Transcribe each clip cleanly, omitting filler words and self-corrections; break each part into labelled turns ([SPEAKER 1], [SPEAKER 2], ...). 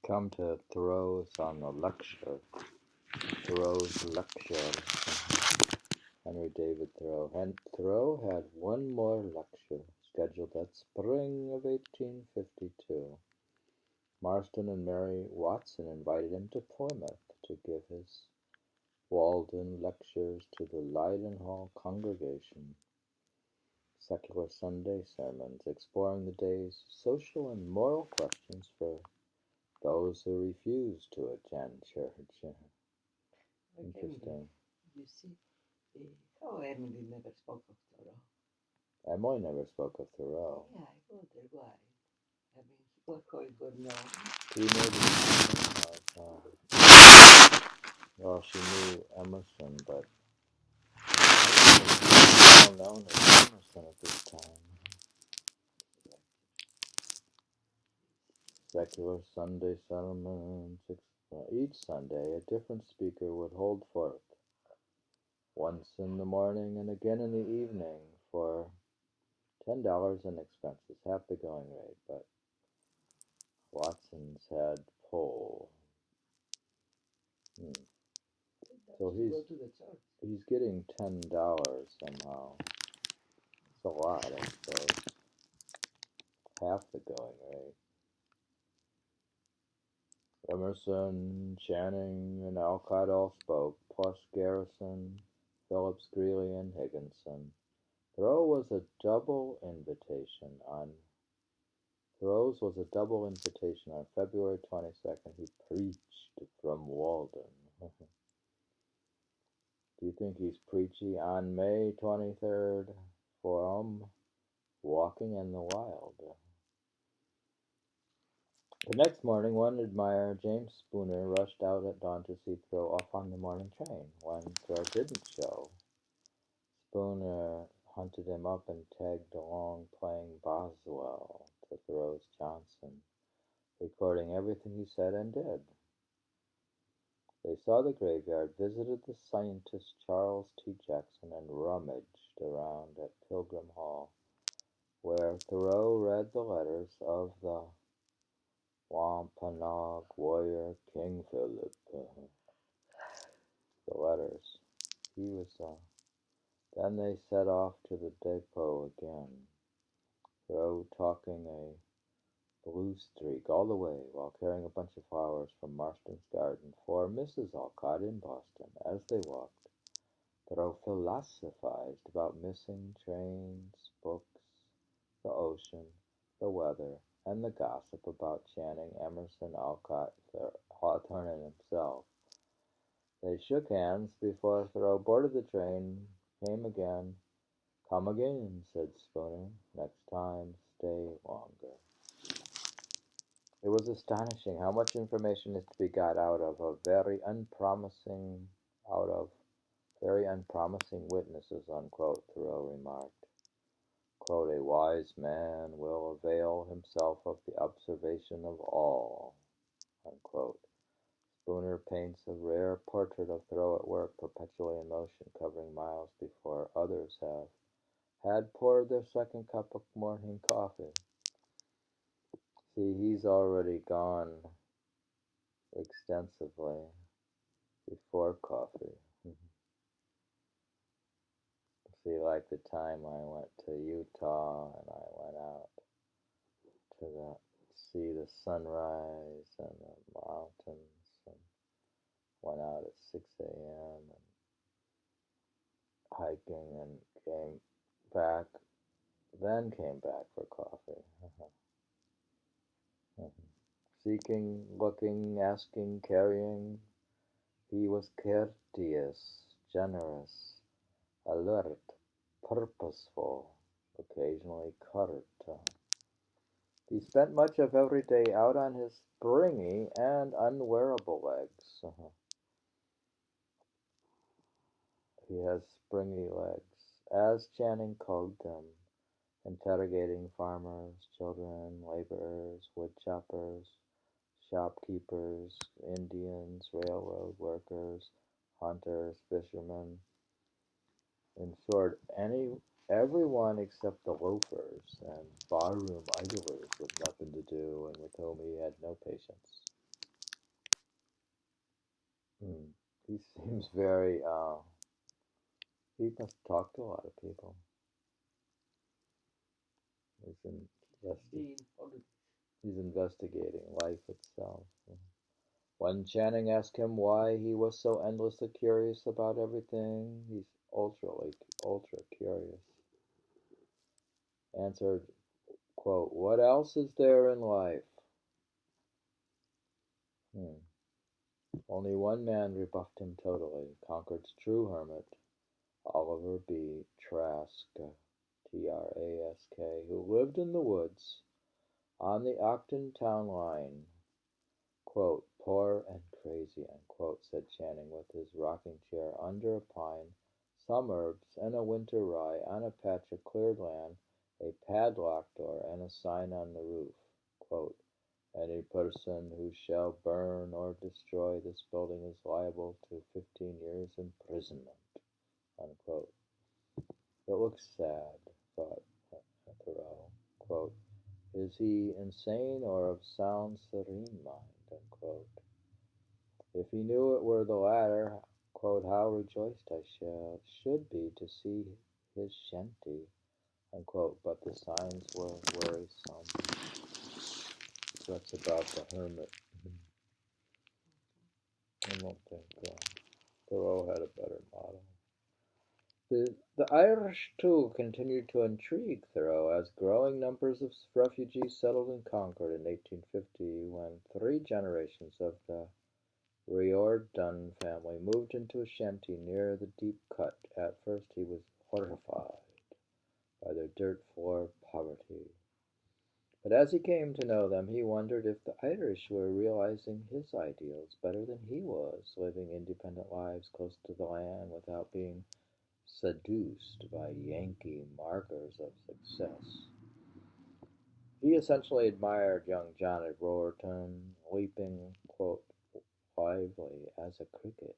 [SPEAKER 1] Come to Thoreau's on the lecture. Thoreau's lecture. Henry David Thoreau. Thoreau had one more lecture scheduled that spring of 1852. Marston and Mary Watson invited him to Plymouth to give his Walden lectures to the Leidenhall congregation. Secular Sunday sermons exploring the day's social and moral questions for those who refuse to attend church. Interesting.
[SPEAKER 2] You see, how Emily never spoke of Thoreau.
[SPEAKER 1] Emily never spoke of Thoreau.
[SPEAKER 2] Yeah, I wonder why. I mean, he was quite good known.
[SPEAKER 1] He knew well, she knew Emerson, but I don't know Emerson at this time. Secular Sunday sermons. Each Sunday, a different speaker would hold forth, once in the morning and again in the evening, for $10 in expenses, half the going rate. But Watson's had pull. So he's getting $10 somehow. It's a lot, I suppose. Half the going rate. Emerson, Channing, and Alcott all spoke, plus Garrison, Phillips, Greeley, and Higginson. Thoreau's was a double invitation on February 22nd. He preached from Walden. Do you think he's preachy on May 23rd from Walking in the Wild? The next morning, one admirer, James Spooner, rushed out at dawn to see Thoreau off on the morning train. When Thoreau didn't show, Spooner hunted him up and tagged along playing Boswell to Thoreau's Johnson, recording everything he said and did. They saw the graveyard, visited the scientist Charles T. Jackson, and rummaged around at Pilgrim Hall, where Thoreau read the letters of the Wampanoag warrior King Philip. The letters. Then they set off to the depot again, Thoreau talking a blue streak all the way while carrying a bunch of flowers from Marston's garden for Mrs. Alcott in Boston. As they walked, Thoreau philosophized about missing trains, books, the ocean, the weather, and the gossip about Channing, Emerson, Alcott, Hawthorne, and himself. They shook hands before Thoreau boarded the train. Came again. Come again, said Spooner. Next time, stay longer. It was astonishing how much information is to be got out of very unpromising witnesses, unquote, Thoreau remarked. Quote, a wise man will avail himself of the observation of all, unquote. Spooner paints a rare portrait of Thoreau at work, perpetually in motion, covering miles before others had poured their second cup of morning coffee. See, he's already gone extensively before coffee. See, like the time I went to Utah and I went out to see the sunrise and the mountains, and went out at 6 a.m. and hiking and came back for coffee. Seeking, looking, asking, carrying. He was courteous, generous, alert, purposeful, occasionally curt. He spent much of every day out on his springy and unwearable legs. He has springy legs, as Channing called them, interrogating farmers, children, laborers, woodchoppers, shopkeepers, Indians, railroad workers, hunters, fishermen. In short, everyone except the loafers and barroom idlers with nothing to do and with whom he had no patience. Hmm. He seems very, he must talk to a lot of people. He's, he's investigating life itself. When Channing asked him why he was so endlessly curious about everything, he's ultra curious, answered, quote, "What else is there in life?" Hmm. Only one man rebuffed him totally, Concord's true hermit, Oliver B. Trask, Trask, who lived in the woods on the Ogden town line. Quote, "Poor and crazy," unquote, said Channing with his rocking chair under a pine, some herbs, and a winter rye on a patch of cleared land, a padlocked door, and a sign on the roof. Quote, "Any person who shall burn or destroy this building is liable to 15 years imprisonment." Unquote. It looks sad, thought Thoreau. Quote, "Is he insane or of sound, serene mind?" Unquote. If he knew it were the latter, quote, "how rejoiced I should be to see his shanty," unquote. But the signs were worrisome. That's about the hermit. I don't think Thoreau had a better motto. The Irish, too, continued to intrigue Thoreau as growing numbers of refugees settled in Concord in 1850, when 3 generations of the Riordan family moved into a shanty near the Deep Cut. At first he was horrified by their dirt-floor poverty. But as he came to know them, he wondered if the Irish were realizing his ideals better than he was, living independent lives close to the land without being seduced by Yankee markers of success. He essentially admired young Johnny Riordan, leaping, quote, "lively as a cricket,"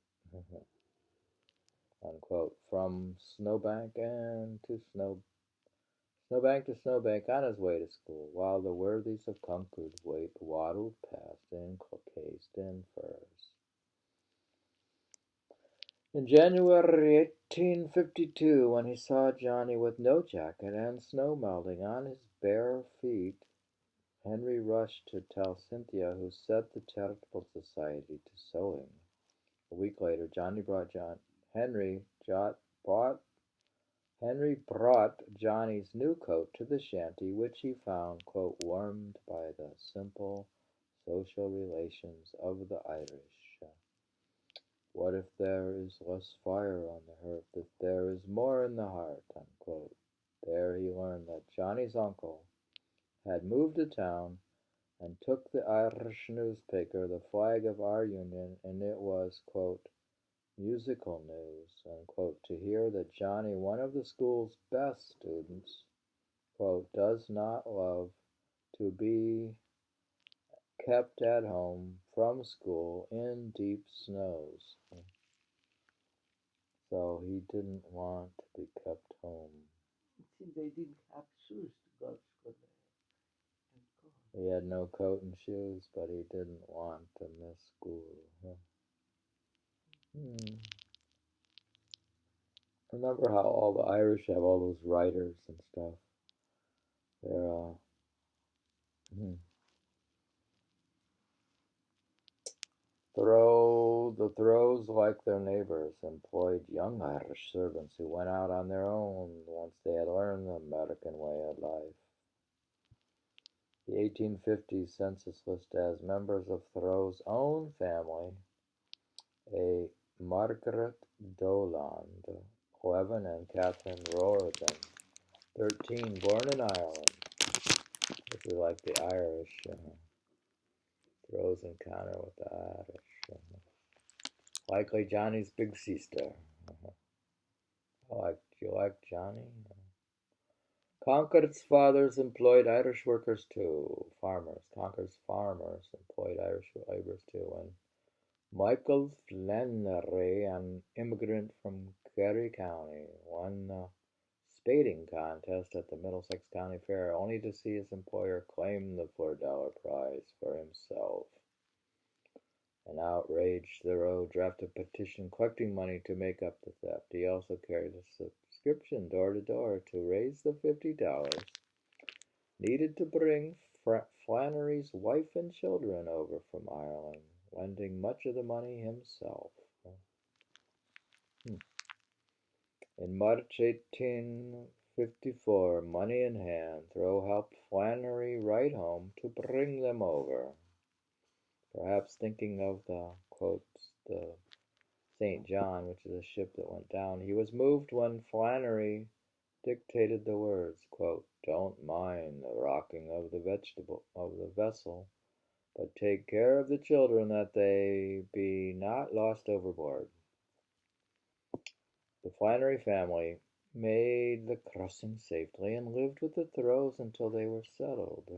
[SPEAKER 1] unquote, from snowbank to snowbank on his way to school, while the worthies of Concord waddled past cased in furs. In January 1852, when he saw Johnny with no jacket and snow melting on his bare feet, Henry rushed to tell Cynthia, who set the charitable society to sewing. A week later, brought Henry brought Johnny's new coat to the shanty, which he found, quote, "warmed by the simple social relations of the Irish." What if there is less fire on the hearth, if there is more in the heart, unquote. There he learned that Johnny's uncle had moved to town and took the Irish newspaper, the flag of our union, and it was, quote, "musical news," unquote, to hear that Johnny, one of the school's best students, quote, "does not love to be kept at home from school in deep snows." So he didn't want to be kept home.
[SPEAKER 2] It seems they didn't have shoes to go to school.
[SPEAKER 1] He had no coat and shoes, but he didn't want to miss school. Remember how all the Irish have all those writers and stuff? They're hmm. The Thoreaus, like their neighbors, employed young Irish servants who went out on their own once they had learned the American way of life. The 1850 census list as members of Thoreau's own family a Margaret Doland, 11, and Catherine Riordan, 13, born in Ireland. If you like the Irish, Thoreau's encounter with the Irish. Likely Johnny's big sister. Do you like Johnny? Concord's fathers employed Irish workers too. Concord's farmers employed Irish laborers too. When Michael Flannery, an immigrant from Kerry County, won the spading contest at the Middlesex County Fair, only to see his employer claim the $4 prize for himself. An outraged Thoreau drafted a petition collecting money to make up the theft. He also carried a subscription door to door to raise the $50 needed to bring Flannery's wife and children over from Ireland, lending much of the money himself. In March 1854, money in hand, Thoreau helped Flannery write home to bring them over. Perhaps thinking of the St. John, which is a ship that went down, he was moved when Flannery dictated the words, "Don't mind the rocking of the vessel, but take care of the children that they be not lost overboard." The Flannery family made the crossing safely and lived with the Thoreaus until they were settled.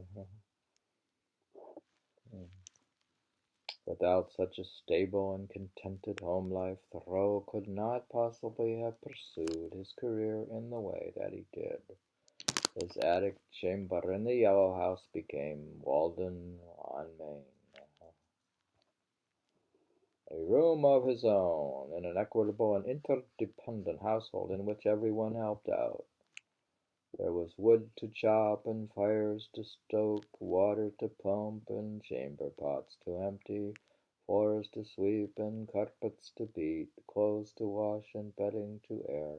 [SPEAKER 1] Without such a stable and contented home life, Thoreau could not possibly have pursued his career in the way that he did. His attic chamber in the Yellow House became Walden on Main. A room of his own, in an equitable and interdependent household in which everyone helped out. There was wood to chop and fires to stoke, water to pump and chamber pots to empty, floors to sweep and carpets to beat, clothes to wash and bedding to air,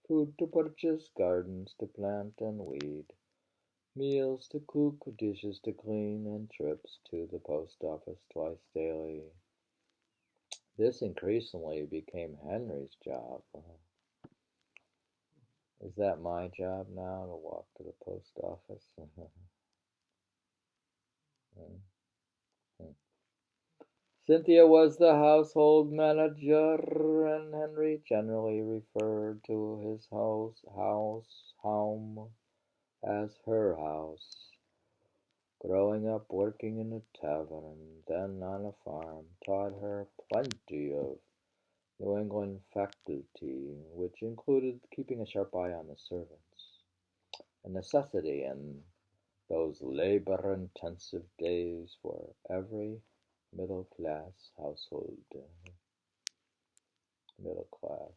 [SPEAKER 1] food to purchase, gardens to plant and weed, meals to cook, dishes to clean, and trips to the post office twice daily. This increasingly became Henry's job. Is that my job now, to walk to the post office? Cynthia was the household manager, and Henry generally referred to his home as her house. Growing up working in a tavern, then on a farm, taught her plenty of New England faculty, which included keeping a sharp eye on the servants, a necessity in those labor-intensive days for every middle-class household. Middle class.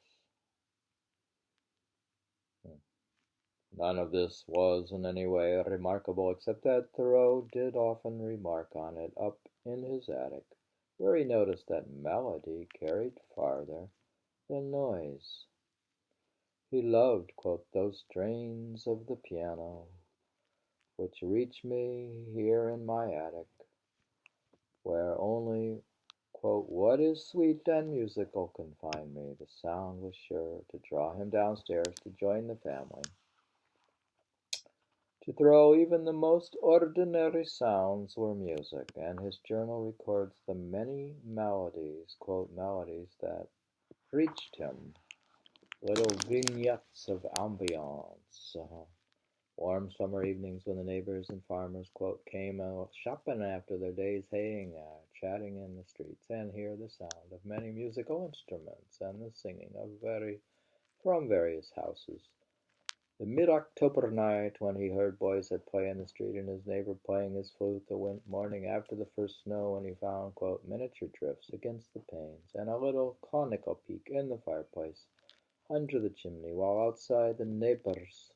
[SPEAKER 1] None of this was in any way remarkable, except that Thoreau did often remark on it up in his attic, where he noticed that melody carried farther than noise. He loved, "those strains of the piano, which reach me here in my attic, where only, what is sweet and musical can find me." The sound was sure to draw him downstairs to join the family. To Thoreau, even the most ordinary sounds were music, and his journal records the many melodies, melodies that reached him, little vignettes of ambiance. Warm summer evenings when the neighbors and farmers, came out shopping after their day's haying, chatting in the streets, and hear the sound of many musical instruments and the singing from various houses. The mid-October night when he heard boys at play in the street and his neighbor playing his flute, the morning after the first snow when he found, miniature drifts against the panes, and a little conical peak in the fireplace under the chimney, while outside the neighbors'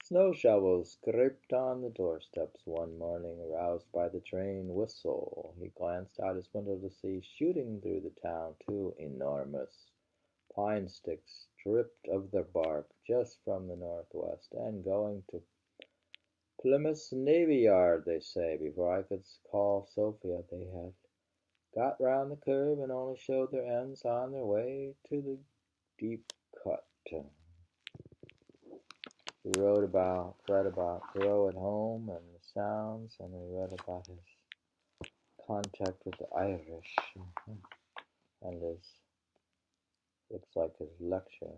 [SPEAKER 1] snow shovels scraped on the doorsteps one morning, aroused by the train whistle. He glanced out his window to see, shooting through the town, two enormous pine sticks, stripped of their bark just from the northwest, and going to Plymouth's Navy Yard, they say. Before I could call Sophia, they had got round the curve and only showed their ends on their way to the deep cut. We read about Thoreau at home and the sounds, and we read about his contact with the Irish and looks like his lecture,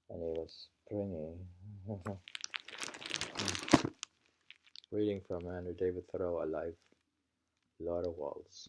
[SPEAKER 1] and he was springy. Reading from David Thoreau, A Life, Laura Walls.